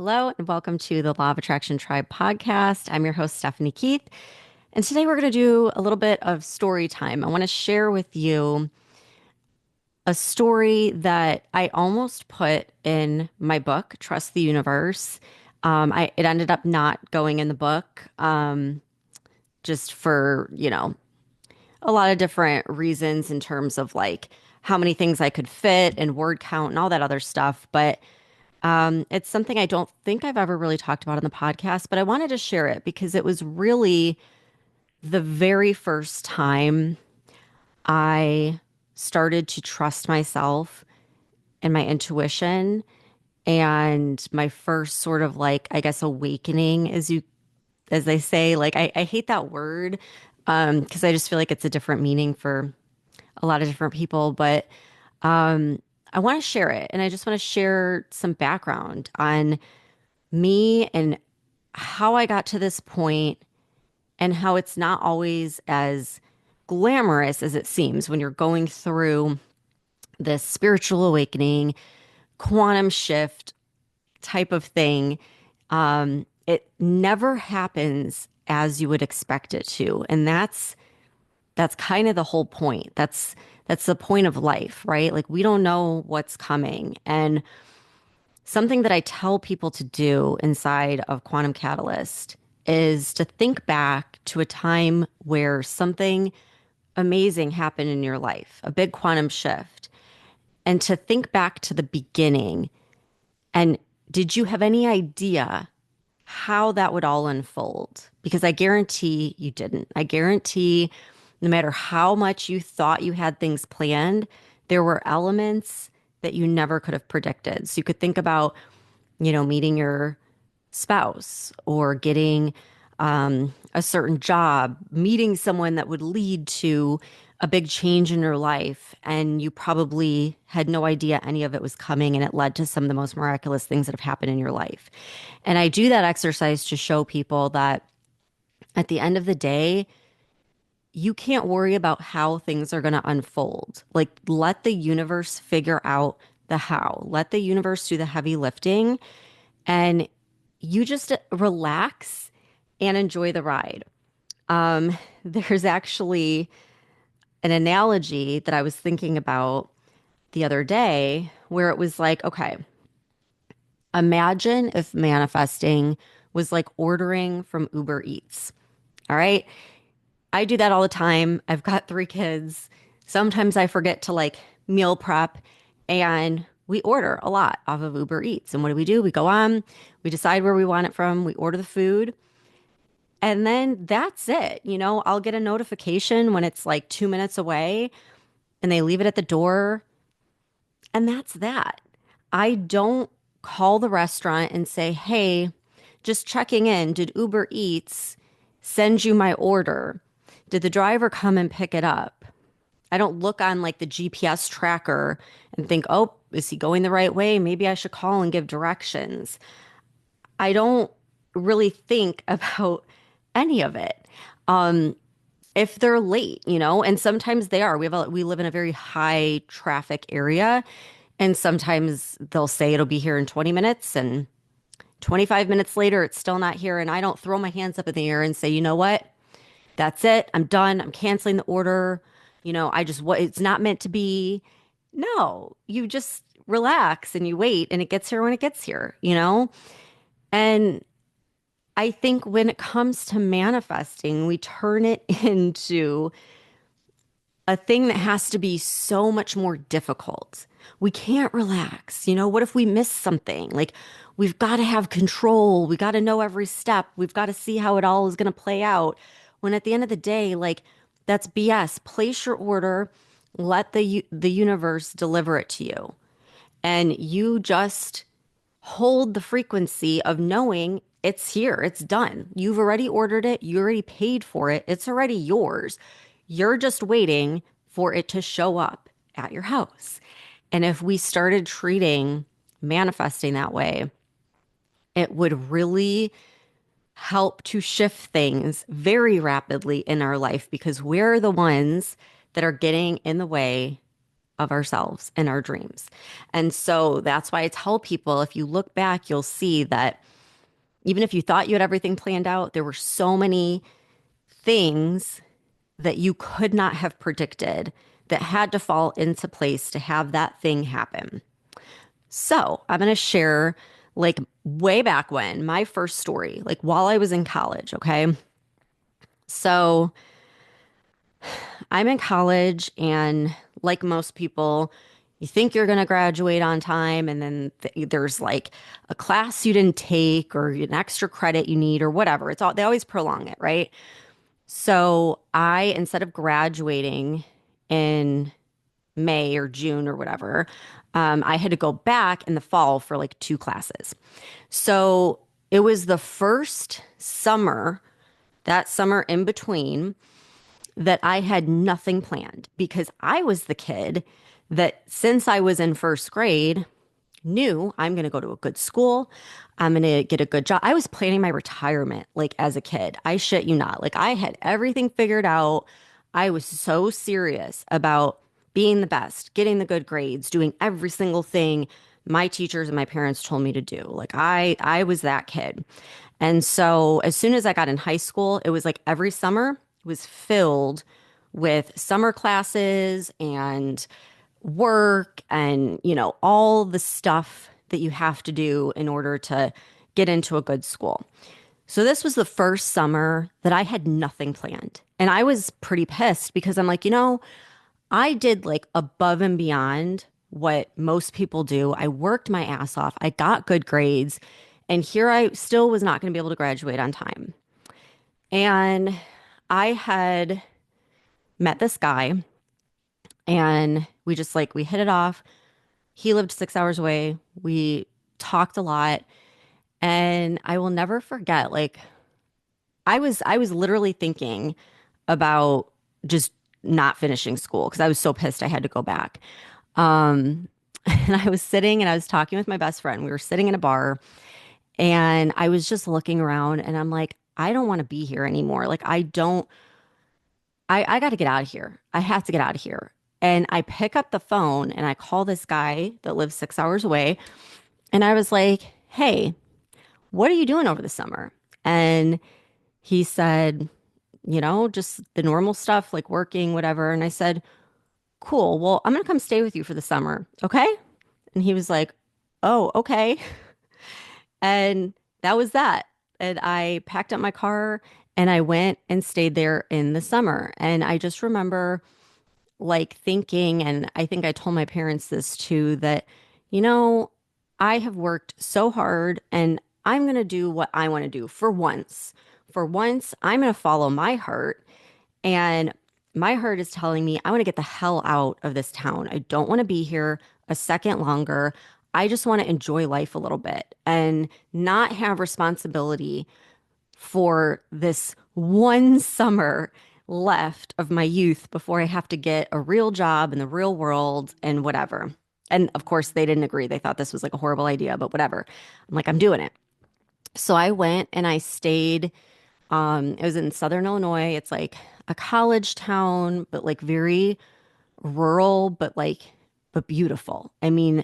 Hello, and welcome to the Law of Attraction Tribe podcast. I'm your host, Stephanie Keith. And today we're going to do a little bit of story time. I want to share with you a story that I almost put in my book, Trust the Universe. It ended up not going in the book just for, a lot of different reasons in terms of like how many things I could fit and word count and all that other stuff. But it's something I don't think I've ever really talked about on the podcast, but I wanted to share it because it was really the very first time I started to trust myself and my intuition and my first sort of like, I guess, awakening, as they say. Like I hate that word because I just feel like it's a different meaning for a lot of different people, but I want to share it. And I just want to share some background on me and how I got to this point and how it's not always as glamorous as it seems when you're going through this spiritual awakening, quantum shift type of thing. It never happens as you would expect it to. And that's kind of the whole point. That's the point of life, right? Like we don't know what's coming. And something that I tell people to do inside of Quantum Catalyst is to think back to a time where something amazing happened in your life, a big quantum shift, and to think back to the beginning. And did you have any idea how that would all unfold? Because I guarantee you didn't. I guarantee no matter how much you thought you had things planned, there were elements that you never could have predicted. So you could think about, meeting your spouse or getting a certain job, meeting someone that would lead to a big change in your life. And you probably had no idea any of it was coming. And it led to some of the most miraculous things that have happened in your life. And I do that exercise to show people that at the end of the day, you can't worry about how things are going to unfold. Like, let the universe figure out the how. Let the universe do the heavy lifting, and you just relax and enjoy the ride. There's actually an analogy that I was thinking about the other day where it was like, okay, imagine if manifesting was like ordering from Uber Eats. All right. I do that all the time. I've got three kids. Sometimes I forget to like meal prep and we order a lot off of Uber Eats. And what do? We go on, we decide where we want it from, we order the food, and then that's it. I'll get a notification when it's like 2 minutes away and they leave it at the door. And that's that. I don't call the restaurant and say, hey, just checking in. Did Uber Eats send you my order? Did the driver come and pick it up? I don't look on like the GPS tracker and think, oh, is he going the right way? Maybe I should call and give directions. I don't really think about any of it. If they're late, and sometimes they are. We live in a very high traffic area, and sometimes they'll say it'll be here in 20 minutes, and 25 minutes later, it's still not here. And I don't throw my hands up in the air and say, you know what? That's it. I'm done. I'm canceling the order. It's not meant to be. No, you just relax and you wait and it gets here when it gets here. And I think when it comes to manifesting, we turn it into a thing that has to be so much more difficult. We can't relax. What if we miss something? Like, we've got to have control. We got to know every step. We've got to see how it all is going to play out. When at the end of the day, like, that's BS. Place your order, let the universe deliver it to you. And you just hold the frequency of knowing it's here, it's done. You've already ordered it, you already paid for it, it's already yours. You're just waiting for it to show up at your house. And if we started treating manifesting that way, it would really help to shift things very rapidly in our life because we're the ones that are getting in the way of ourselves and our dreams. And so that's why I tell people if you look back, you'll see that even if you thought you had everything planned out, there were so many things that you could not have predicted that had to fall into place to have that thing happen. So I'm going to share like way back when my first story, like while I was in college. Okay. So I'm in college, and like most people, you think you're going to graduate on time, and then there's like a class you didn't take or an extra credit you need or whatever. It's all, they always prolong it, right? So I, instead of graduating in May or June or whatever, I had to go back in the fall for like two classes. So it was the first summer, that summer in between, that I had nothing planned because I was the kid that since I was in first grade knew I'm going to go to a good school. I'm going to get a good job. I was planning my retirement like as a kid. I shit you not. Like I had everything figured out. I was so serious about being the best, getting the good grades, doing every single thing my teachers and my parents told me to do. Like I was that kid. And so as soon as I got in high school, it was like every summer was filled with summer classes and work and, all the stuff that you have to do in order to get into a good school. So this was the first summer that I had nothing planned. And I was pretty pissed because I'm like, I did like above and beyond what most people do. I worked my ass off. I got good grades. And here I still was not going to be able to graduate on time. And I had met this guy, and we just like, we hit it off. He lived 6 hours away. We talked a lot. And I will never forget, like, I was literally thinking about just not finishing school because I was so pissed I had to go back. Um, and I was sitting and I was talking with my best friend. We were sitting in a bar, and I was just looking around, and I'm like, I don't want to be here anymore. Like, I got to get out of here. I have to get out of here. And I pick up the phone and I call this guy that lives 6 hours away. And I was like, hey, what are you doing over the summer? And he said, just the normal stuff, like working, whatever. And I said, cool. Well, I'm going to come stay with you for the summer. Okay. And he was like, oh, okay. And that was that. And I packed up my car and I went and stayed there in the summer. And I just remember like thinking, and I think I told my parents this too, that, you know, I have worked so hard and I'm going to do what I want to do for once. For once, I'm going to follow my heart. And my heart is telling me I want to get the hell out of this town. I don't want to be here a second longer. I just want to enjoy life a little bit and not have responsibility for this one summer left of my youth before I have to get a real job in the real world and whatever. And of course, they didn't agree. They thought this was like a horrible idea, but whatever. I'm like, I'm doing it. So I went and I stayed. It was in Southern Illinois. It's like a college town, but like very rural, but beautiful. I mean,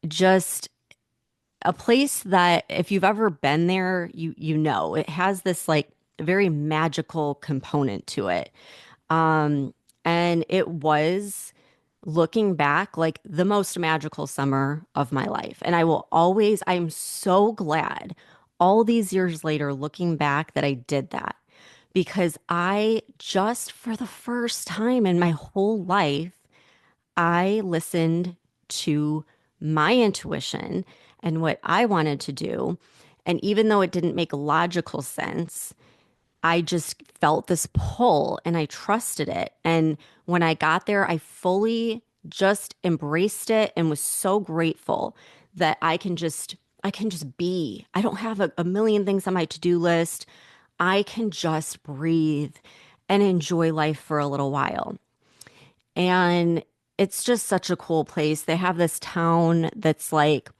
just a place that if you've ever been there, you know it has this like very magical component to it. And it was looking back like the most magical summer of my life. And I'm so glad all these years later looking back that I did that because I just for the first time in my whole life I listened to my intuition and what I wanted to do. And even though it didn't make logical sense, I just felt this pull and I trusted it. And when I got there, I fully just embraced it and was so grateful that I can just be. I don't have a million things on my to-do list. I can just breathe and enjoy life for a little while. And it's just such a cool place. They have this town that's like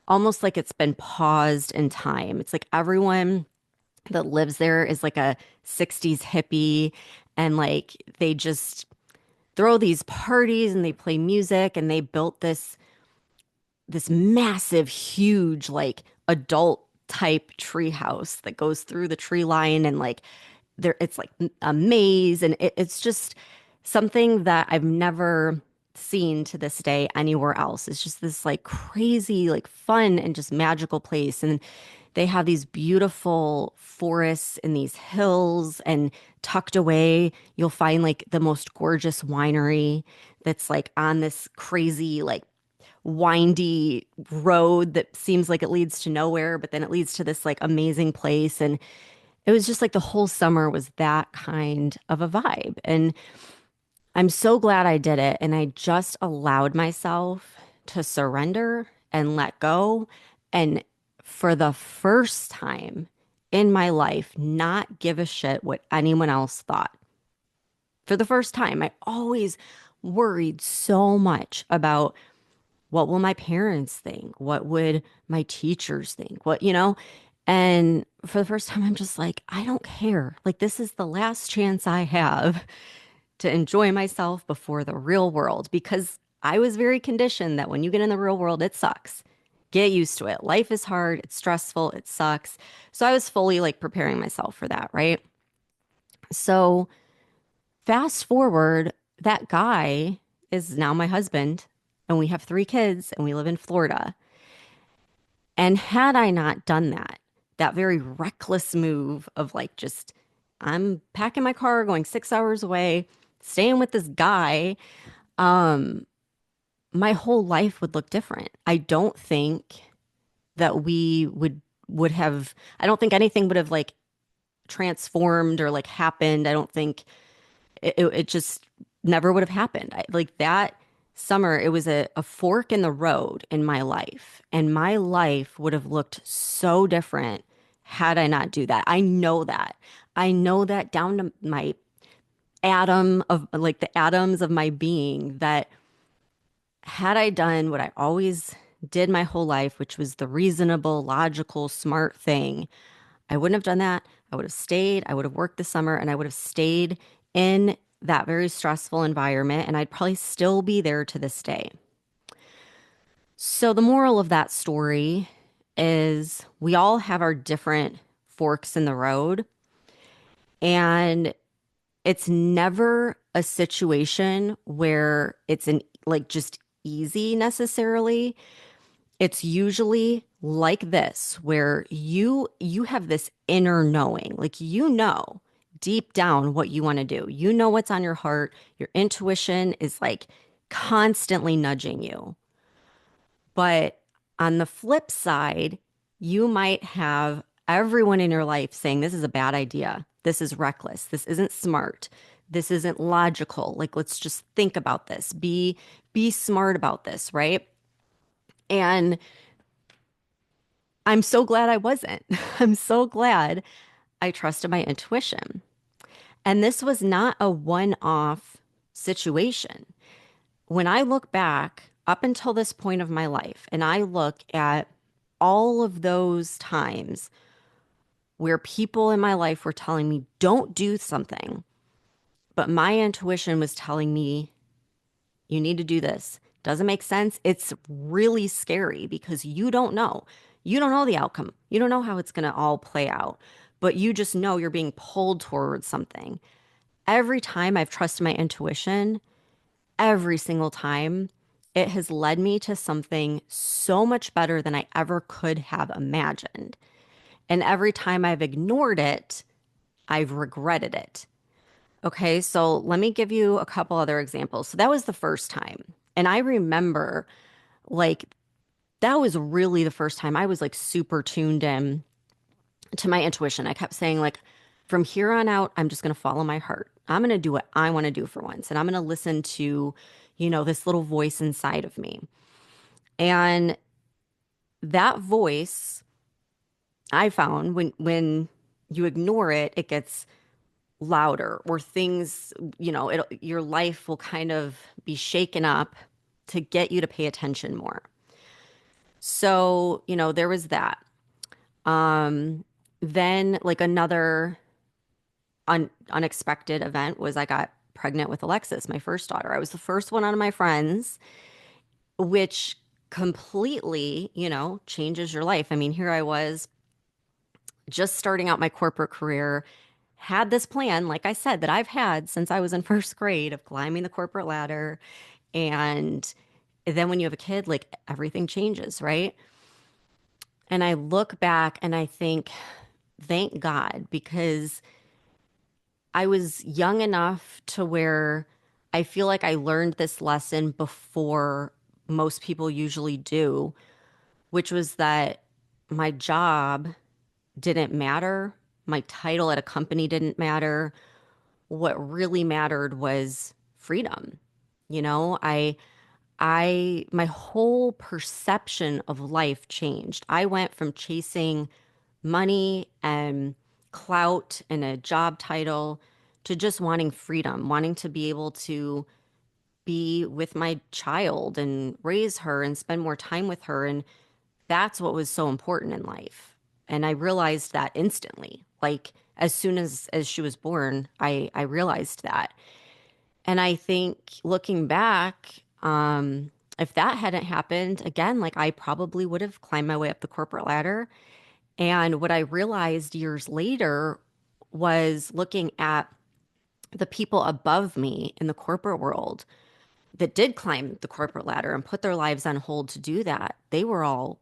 almost like it's been paused in time. It's like everyone that lives there is like a 60s hippie and like throw these parties and they play music, and they built this massive, huge, like adult type tree house that goes through the tree line, and like there it's like a maze, and it's just something that I've never seen to this day anywhere else. It's just this like crazy, like fun and just magical place. And they have these beautiful forests in these hills, and tucked away, you'll find like the most gorgeous winery that's like on this crazy, like windy road that seems like it leads to nowhere, but then it leads to this like amazing place. And it was just like the whole summer was that kind of a vibe. And I'm so glad I did it. And I just allowed myself to surrender and let go. And for the first time in my life, not give a shit what anyone else thought. For the first time, I always worried so much about what will my parents think? What would my teachers think? And for the first time, I'm just like, I don't care. Like, this is the last chance I have to enjoy myself before the real world, because I was very conditioned that when you get in the real world, it sucks. Get used to it. Life is hard. It's stressful. It sucks. So I was fully like preparing myself for that, right? So fast forward, that guy is now my husband, and we have 3 kids, and we live in Florida. And had I not done that, that very reckless move of like just, I'm packing my car, going 6 hours away, staying with this guy, my whole life would look different. I don't think that we would have, I don't think anything would have like transformed or like happened. I don't think it just never would have happened. Like that summer, it was a fork in the road in my life. And my life would have looked so different had I not do that. I know that. I know that down to my atom of like the atoms of my being, that had I done what I always did my whole life, which was the reasonable, logical, smart thing, I wouldn't have done that. I would have stayed. I would have worked the summer, and I would have stayed in that very stressful environment, and I'd probably still be there to this day. So, the moral of that story is we all have our different forks in the road, and it's never a situation where it's an like just easy necessarily. It's usually like this, where you have this inner knowing, like deep down what you want to do. You know what's on your heart. Your intuition is like constantly nudging you. But on the flip side, you might have everyone in your life saying, this is a bad idea. This is reckless. This isn't smart. This isn't logical. Like, let's just think about this. Be smart about this, right? And I'm so glad I wasn't. I'm so glad I trusted my intuition. And this was not a one-off situation. When I look back up until this point of my life, and I look at all of those times where people in my life were telling me, don't do something, but my intuition was telling me, you need to do this. Doesn't make sense. It's really scary because you don't know. You don't know the outcome. You don't know how it's going to all play out, but you just know you're being pulled towards something. Every time I've trusted my intuition, every single time, it has led me to something so much better than I ever could have imagined. And every time I've ignored it, I've regretted it. Okay, so let me give you a couple other examples. So that was the first time. And I remember like that was really the first time I was like super tuned in to my intuition. I kept saying like, from here on out, I'm just going to follow my heart. I'm going to do what I want to do for once. And I'm going to listen to, this little voice inside of me. And that voice, I found when you ignore it, it gets louder, or things, your life will kind of be shaken up to get you to pay attention more. So, there was that. Then like another unexpected event was I got pregnant with Alexis, my first daughter. I was the first one out of my friends, which completely, changes your life. I mean, here I was just starting out my corporate career, had this plan, like I said, that I've had since I was in first grade of climbing the corporate ladder. And then when you have a kid, like everything changes, right? And I look back and I think, thank God, because I was young enough to where I feel like I learned this lesson before most people usually do, which was that my job didn't matter. My title at a company didn't matter. What really mattered was freedom. You know, my whole perception of life changed. I went from chasing money and clout and a job title to just wanting freedom, wanting to be able to be with my child and raise her and spend more time with her. And that's what was so important in life. And I realized that instantly. Like as soon as she was born, I realized that. And I think looking back, if that hadn't happened, again, like I probably would have climbed my way up the corporate ladder. And what I realized years later was looking at the people above me in the corporate world that did climb the corporate ladder and put their lives on hold to do that. They were all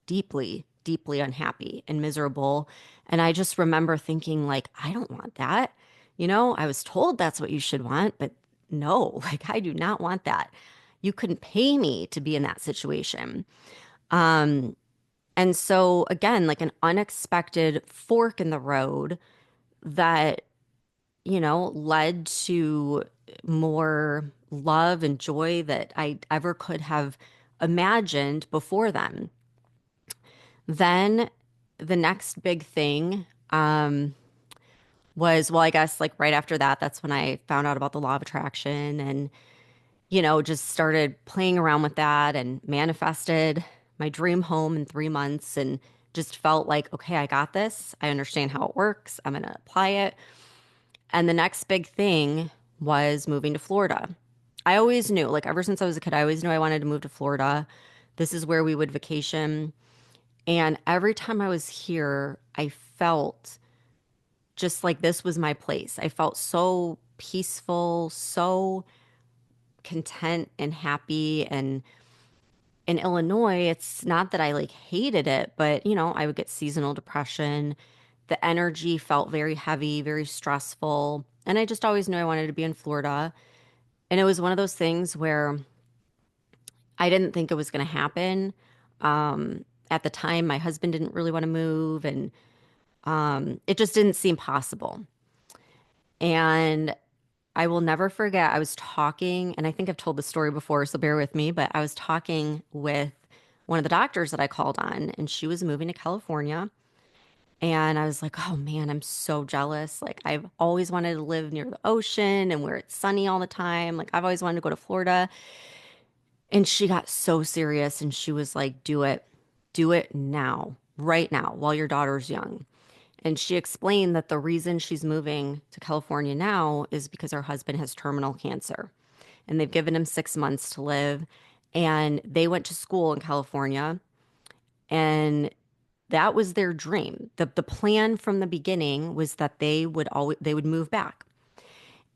deeply, deeply unhappy and miserable. And I just remember thinking, like, I don't want that. I was told that's what you should want, but no, like, I do not want that. You couldn't pay me to be in that situation. And so, again, like an unexpected fork in the road that, led to more love and joy that I ever could have imagined before then. Then the next big thing was, well, I guess like right after that, that's when I found out about the law of attraction and, just started playing around with that and manifested my dream home in 3 months and just felt like, okay, I got this. I understand how it works. I'm going to apply it. And the next big thing was moving to Florida. I always knew, like ever since I was a kid, I always knew I wanted to move to Florida. This is where we would vacation. And every time I was here, I felt just like this was my place. I felt so peaceful, so content and happy. And in Illinois, it's not that I like hated it, but I would get seasonal depression. The energy felt very heavy, very stressful. And I just always knew I wanted to be in Florida. And it was one of those things where I didn't think it was going to happen. At the time, my husband didn't really want to move, and it just didn't seem possible. And I will never forget, I was talking, and I think I've told the story before, so bear with me, but I was talking with one of the doctors that I called on, and she was moving to California. And I was like, oh man, I'm so jealous. Like, I've always wanted to live near the ocean and where it's sunny all the time. Like, I've always wanted to go to Florida. And she got so serious and she was like, do it now, right now, while your daughter's young. And she explained that the reason she's moving to California now is because her husband has terminal cancer and they've given him 6 months to live. And they went to school in California and that was their dream. The plan from the beginning was that they would move back.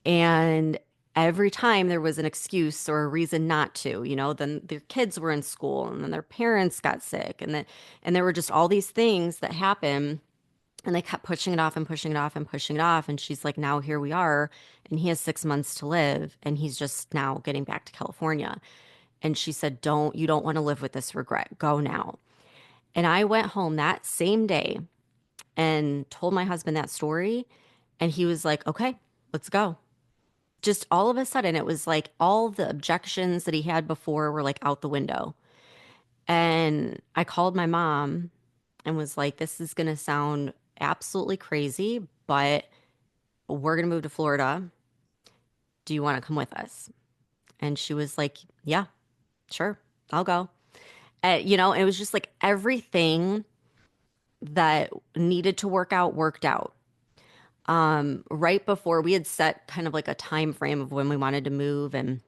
And every time there was an excuse or a reason not to, then their kids were in school and then their parents got sick and there were just all these things that happened and they kept pushing it off and pushing it off and pushing it off. And she's like, now here we are. And he has 6 months to live and he's just now getting back to California. And she said, you don't want to live with this regret. Go now. And I went home that same day and told my husband that story. And he was like, okay, let's go. Just all of a sudden, it was like all the objections that he had before were like out the window. And I called my mom and was like, this is going to sound absolutely crazy, but we're going to move to Florida. Do you want to come with us? And she was like, yeah, sure, I'll go. It was just like everything that needed to work out worked out. right before we had set kind of like a time frame of when we wanted to move, and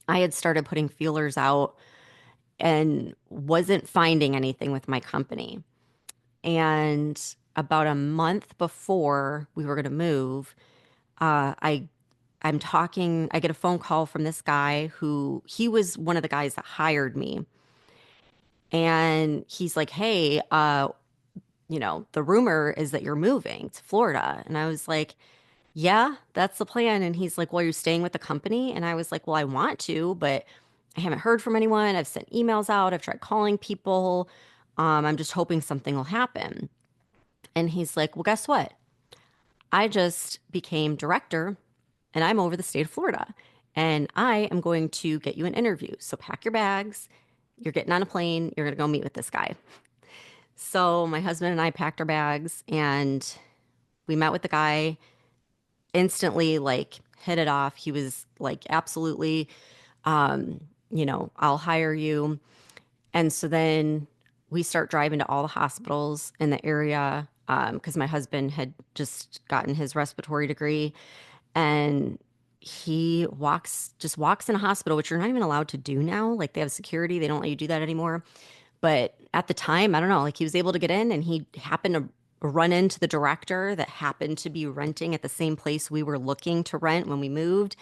I had started putting feelers out and wasn't finding anything with my company. And about a month before we were going to move, I I'm talking, I get a phone call from this guy who he was one of the guys that hired me. And he's like, "Hey, the rumor is that you're moving to Florida." And I was like, "Yeah, that's the plan." And he's like, "Well, you're staying with the company?" And I was like, "Well, I want to, but I haven't heard from anyone. I've sent emails out. I've tried calling people. I'm just hoping something will happen." And he's like, "Well, guess what? I just became director and I'm over the state of Florida and I am going to get you an interview. So pack your bags. You're getting on a plane. You're going to go meet with this guy." So my husband and I packed our bags and we met with the guy, instantly like hit it off. He was like, "Absolutely, I'll hire you." And so then we start driving to all the hospitals in the area because my husband had just gotten his respiratory degree, and he just walks in a hospital, which you're not even allowed to do now. Like they have security, they don't let you do that anymore. But at the time, I don't know, like he was able to get in and he happened to run into the director that happened to be renting at the same place we were looking to rent when we moved.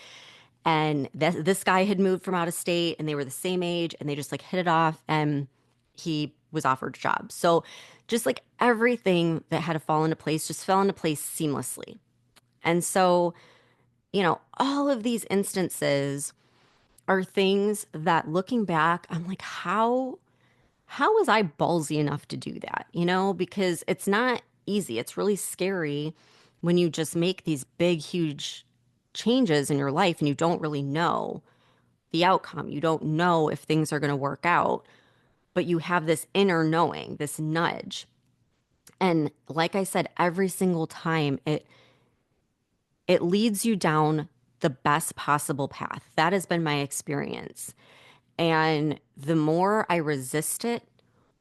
And this guy had moved from out of state and they were the same age and they just like hit it off and he was offered a job. So just like everything that had to fall into place just fell into place seamlessly. And so, all of these instances are things that looking back, I'm like, how was I ballsy enough to do that? Because it's not easy. It's really scary when you just make these big, huge changes in your life and you don't really know the outcome. You don't know if things are going to work out, but you have this inner knowing, this nudge. And like I said, every single time it leads you down the best possible path. That has been my experience. And the more I resist it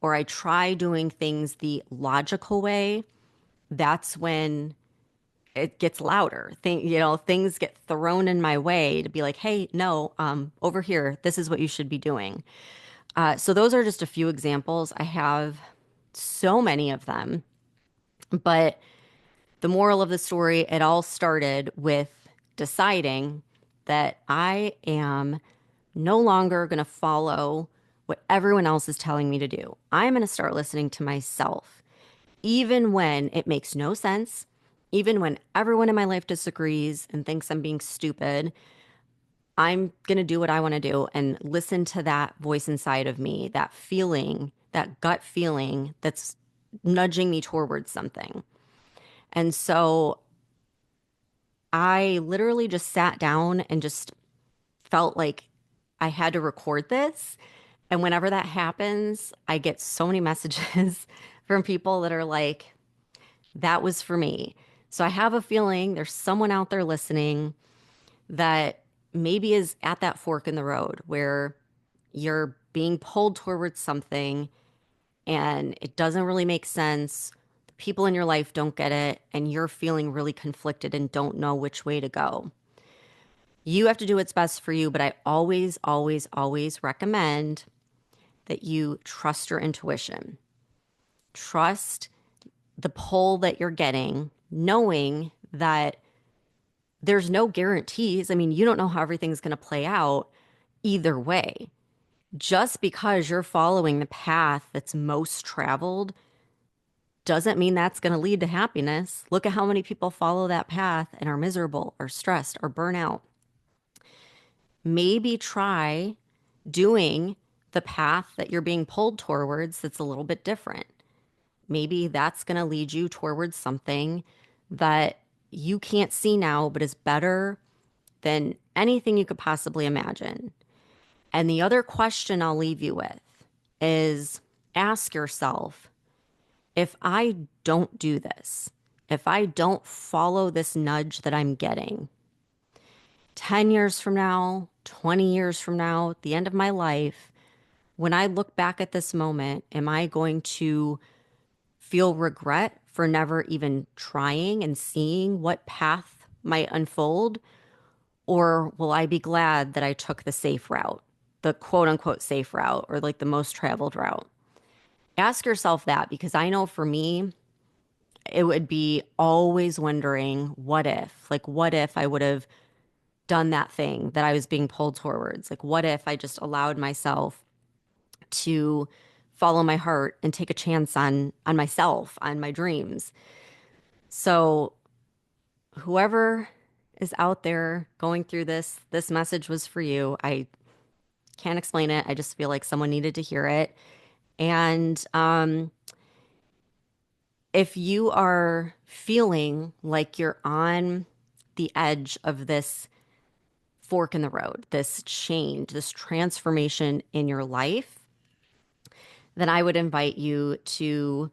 or I try doing things the logical way, that's when it gets louder. Things get thrown in my way to be like, "Hey, no, over here, this is what you should be doing." So those are just a few examples. I have so many of them, but the moral of the story, it all started with deciding that I am no longer going to follow what everyone else is telling me to do. I'm going to start listening to myself, even when it makes no sense, even when everyone in my life disagrees and thinks I'm being stupid. I'm going to do what I want to do and listen to that voice inside of me, that feeling, that gut feeling that's nudging me towards something. And so I literally just sat down and just felt like I had to record this. And whenever that happens, I get so many messages from people that are like, "That was for me." So I have a feeling there's someone out there listening that maybe is at that fork in the road where you're being pulled towards something and it doesn't really make sense. The people in your life don't get it, and you're feeling really conflicted and don't know which way to go. You have to do what's best for you, but I always, always, always recommend that you trust your intuition. Trust the pull that you're getting, knowing that there's no guarantees. I mean, you don't know how everything's going to play out either way. Just because you're following the path that's most traveled doesn't mean that's going to lead to happiness. Look at how many people follow that path and are miserable or stressed or burn out. Maybe try doing the path that you're being pulled towards that's a little bit different. Maybe that's going to lead you towards something that you can't see now, but is better than anything you could possibly imagine. And the other question I'll leave you with is ask yourself, if I don't do this, if I don't follow this nudge that I'm getting, 10 years from now, 20 years from now, at the end of my life, when I look back at this moment, am I going to feel regret for never even trying and seeing what path might unfold? Or will I be glad that I took the safe route, the quote unquote safe route, or like the most traveled route? Ask yourself that, because I know for me, it would be always wondering, what if? Like, what if I would have done that thing that I was being pulled towards? Like, what if I just allowed myself to follow my heart and take a chance on myself, on my dreams? So whoever is out there going through this message was for you. I can't explain it. I just feel like someone needed to hear it. And if you are feeling like you're on the edge of this fork in the road, this change, this transformation in your life, then I would invite you to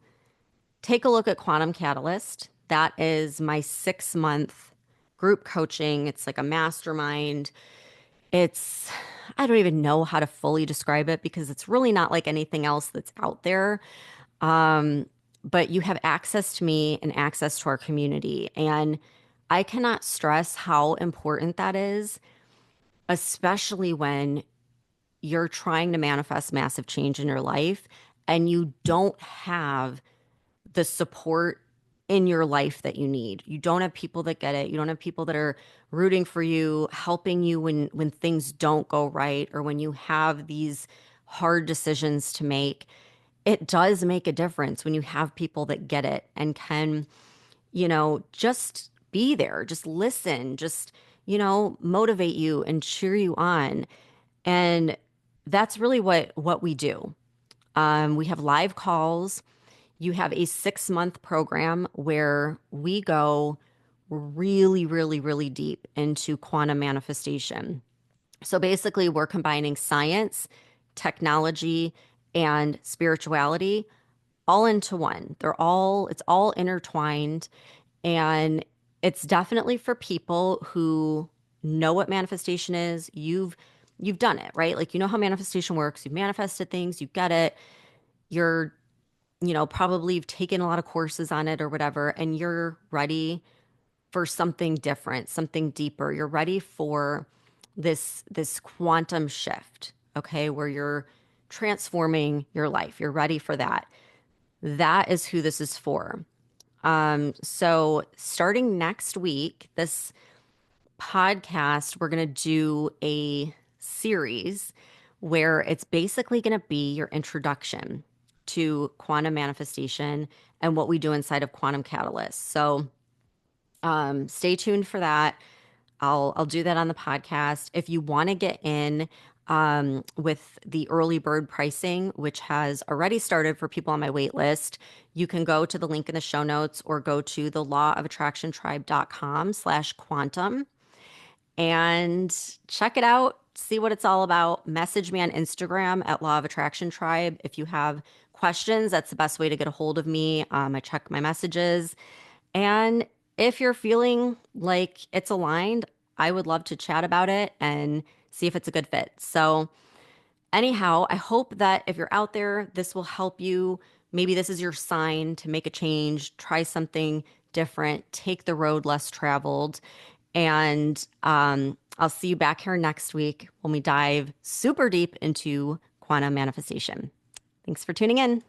take a look at Quantum Catalyst. That is my 6 month group coaching. It's like a mastermind. It's, I don't even know how to fully describe it because it's really not like anything else that's out there. But you have access to me and access to our community. And I cannot stress how important that is, especially when you're trying to manifest massive change in your life and you don't have the support in your life that you need. You don't have people that get it. You don't have people that are rooting for you, helping you when things don't go right or when you have these hard decisions to make. It does make a difference when you have people that get it and can, just be there, just listen, just, motivate you and cheer you on. And that's really what we do. We have live calls. You have a 6 month program where we go really, really, really deep into quantum manifestation. So basically, we're combining science, technology, and spirituality all into one. It's all intertwined. And it's definitely for people who know what manifestation is. You've done it, right? Like, you know how manifestation works. You've manifested things, you get it. You're, probably you've taken a lot of courses on it or whatever, and you're ready for something different, something deeper. You're ready for this quantum shift, okay, where you're transforming your life. You're ready for that. That is who this is for. So starting next week, this podcast, we're going to do a series where it's basically going to be your introduction to quantum manifestation and what we do inside of Quantum Catalyst. So stay tuned for that. I'll do that on the podcast. If you want to get in with the early bird pricing, which has already started for people on my wait list, you can go to the link in the show notes or go to the lawofattractiontribe.com/quantum and check it out. See what it's all about. Message me on Instagram at Law of Attraction Tribe. If you have questions, that's the best way to get a hold of me. I check my messages. And if you're feeling like it's aligned, I would love to chat about it and see if it's a good fit. So, anyhow, I hope that if you're out there, this will help you. Maybe this is your sign to make a change, try something different, take the road less traveled. And I'll see you back here next week when we dive super deep into quantum manifestation. Thanks for tuning in.